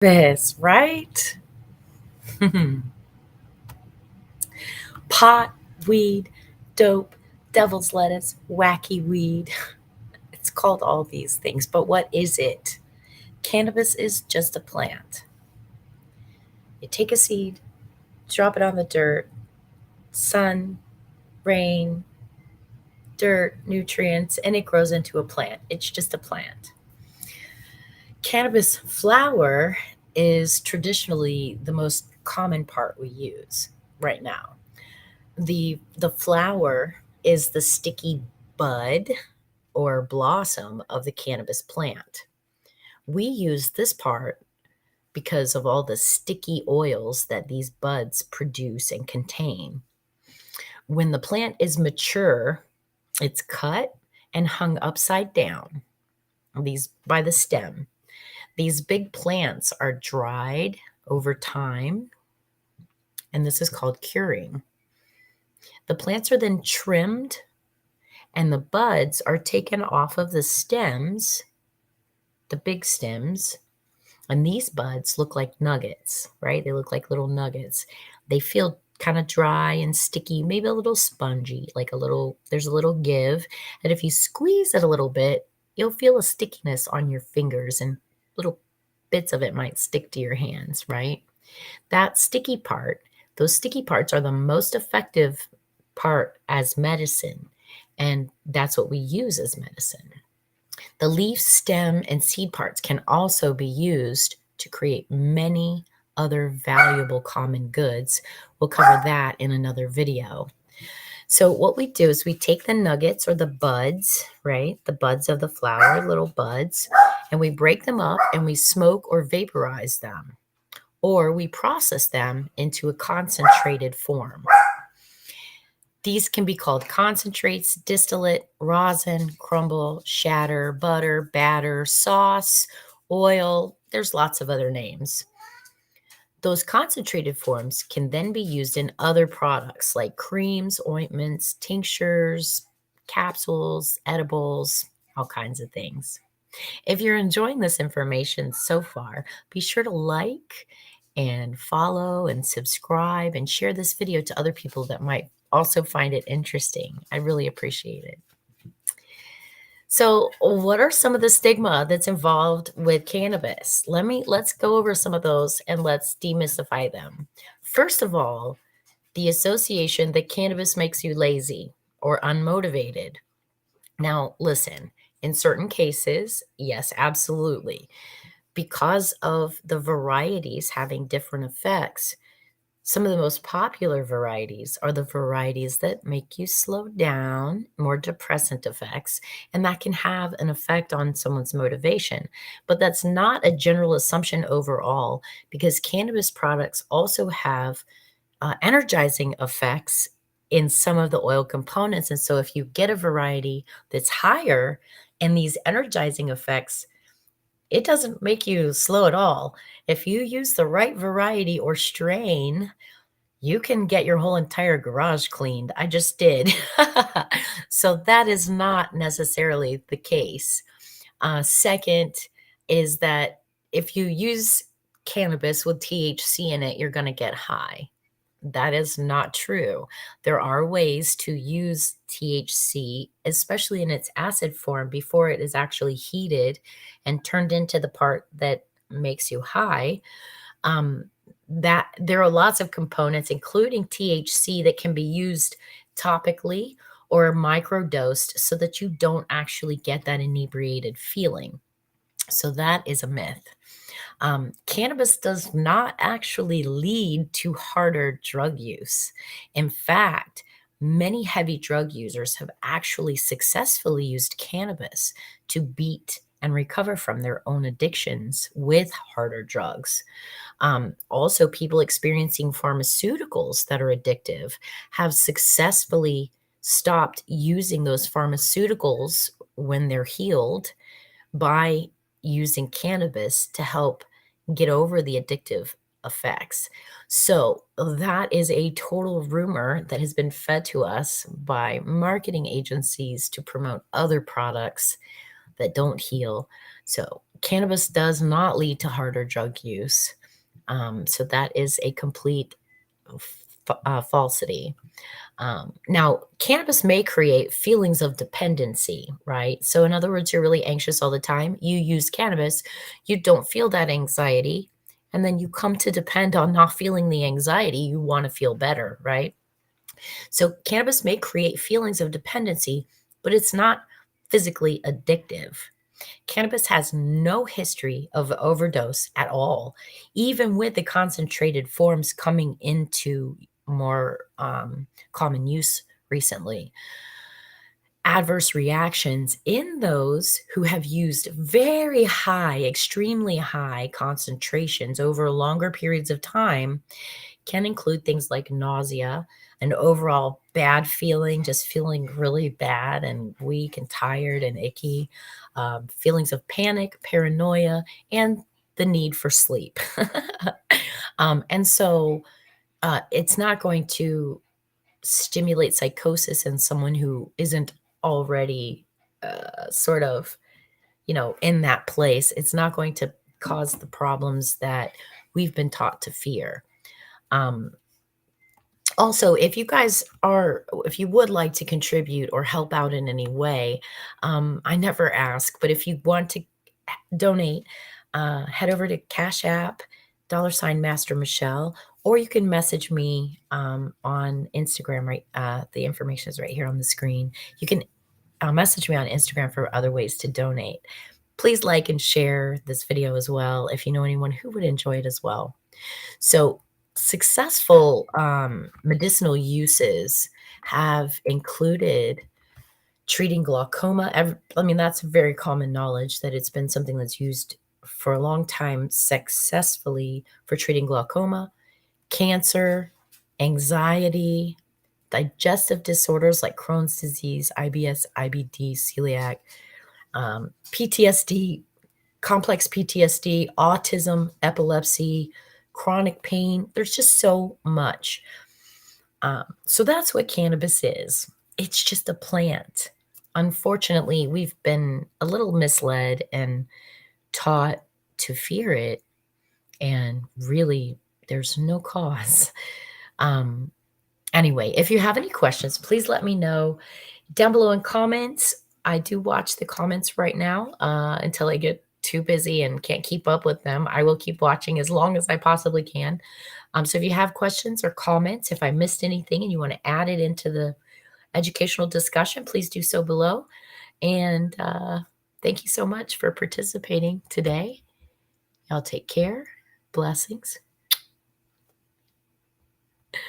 Cannabis, right? Pot, weed, dope, devil's lettuce, wacky weed. It's called all these things, but what is it? Cannabis is just a plant. You take a seed, drop it on the dirt, sun, rain, dirt, nutrients, and it grows into a plant. It's just a plant. Cannabis flower is traditionally the most common part we use right now. The flower is the sticky bud or blossom of the cannabis plant. We use this part because of all the sticky oils that these buds produce and contain. When the plant is mature, it's cut and hung upside down these by the stem. These big plants are dried over time, and this is called curing. The plants are then trimmed and the buds are taken off of the stems, the big stems, and these buds look like nuggets, right? They look like little nuggets. They feel kind of dry and sticky, maybe a little spongy, there's a little give. And if you squeeze it a little bit, you'll feel a stickiness on your fingers and little bits of it might stick to your hands, right? That sticky part, those sticky parts are the most effective part as medicine. And that's what we use as medicine. The leaf, stem, and seed parts can also be used to create many other valuable common goods. We'll cover that in another video. So what we do is we take the nuggets or the buds, right? The buds of the flower, little buds, and we break them up and we smoke or vaporize them, or we process them into a concentrated form. These can be called concentrates, distillate, rosin, crumble, shatter, butter, batter, sauce, oil. There's lots of other names. Those concentrated forms can then be used in other products like creams, ointments, tinctures, capsules, edibles, all kinds of things. If you're enjoying this information so far, be sure to like and follow and subscribe and share this video to other people that might also find it interesting. I really appreciate it. So, what are some of the stigma that's involved with cannabis? Let's go over some of those and let's demystify them. First of all, the association that cannabis makes you lazy or unmotivated. Now, listen, in certain cases, yes, absolutely. Because of the varieties having different effects, some of the most popular varieties are the varieties that make you slow down, more depressant effects, and that can have an effect on someone's motivation. But that's not a general assumption overall, because cannabis products also have energizing effects in some of the oil components. And so if you get a variety that's higher in these energizing effects, it doesn't make you slow at all. If you use the right variety or strain, you can get your whole entire garage cleaned. I just did. So that is not necessarily the case. Second is that if you use cannabis with THC in it, you're going to get high. That is not true. There are ways to use THC, especially in its acid form, before it is actually heated and turned into the part that makes you high. That there are lots of components, including THC, that can be used topically or microdosed so that you don't actually get that inebriated feeling. So that is a myth. Cannabis does not actually lead to harder drug use. In fact, many heavy drug users have actually successfully used cannabis to beat and recover from their own addictions with harder drugs. Also, people experiencing pharmaceuticals that are addictive have successfully stopped using those pharmaceuticals when they're healed by using cannabis to help get over the addictive effects. So that is a total rumor that has been fed to us by marketing agencies to promote other products that don't heal. So cannabis does not lead to harder drug use. So that is a complete falsity. Now, cannabis may create feelings of dependency, right? So, in other words, you're really anxious all the time. You use cannabis, you don't feel that anxiety, and then you come to depend on not feeling the anxiety. You want to feel better, right? So, cannabis may create feelings of dependency, but it's not physically addictive. Cannabis has no history of overdose at all, even with the concentrated forms coming into more common use recently. Adverse reactions in those who have used very high, extremely high concentrations over longer periods of time can include things like nausea, an overall bad feeling, just feeling really bad and weak and tired and icky, feelings of panic, paranoia, and the need for sleep. And so it's not going to stimulate psychosis in someone who isn't already sort of, in that place. It's not going to cause the problems that we've been taught to fear. Um, Also, if you would like to contribute or help out in any way, I never ask, but if you want to donate, head over to Cash App, $ Master Michelle, or you can message me on Instagram. Right, the information is right here on the screen. You can message me on Instagram for other ways to donate. Please like and share this video as well if you know anyone who would enjoy it as well. So, successful medicinal uses have included treating glaucoma. I mean, that's very common knowledge that it's been something that's used for a long time successfully for treating glaucoma, cancer, anxiety, digestive disorders like Crohn's disease, IBS, IBD, celiac, PTSD, complex PTSD, autism, epilepsy, chronic pain. There's just so much. So that's what cannabis is. It's just a plant. Unfortunately, we've been a little misled and taught to fear it, and really, there's no cause. Um, anyway, if you have any questions, please let me know down below in comments. I do watch the comments right now until I get too busy and can't keep up with them. I will keep watching as long as I possibly can. So if you have questions or comments, if I missed anything and you want to add it into the educational discussion, please do so below. And thank you so much for participating today. Y'all take care. Blessings.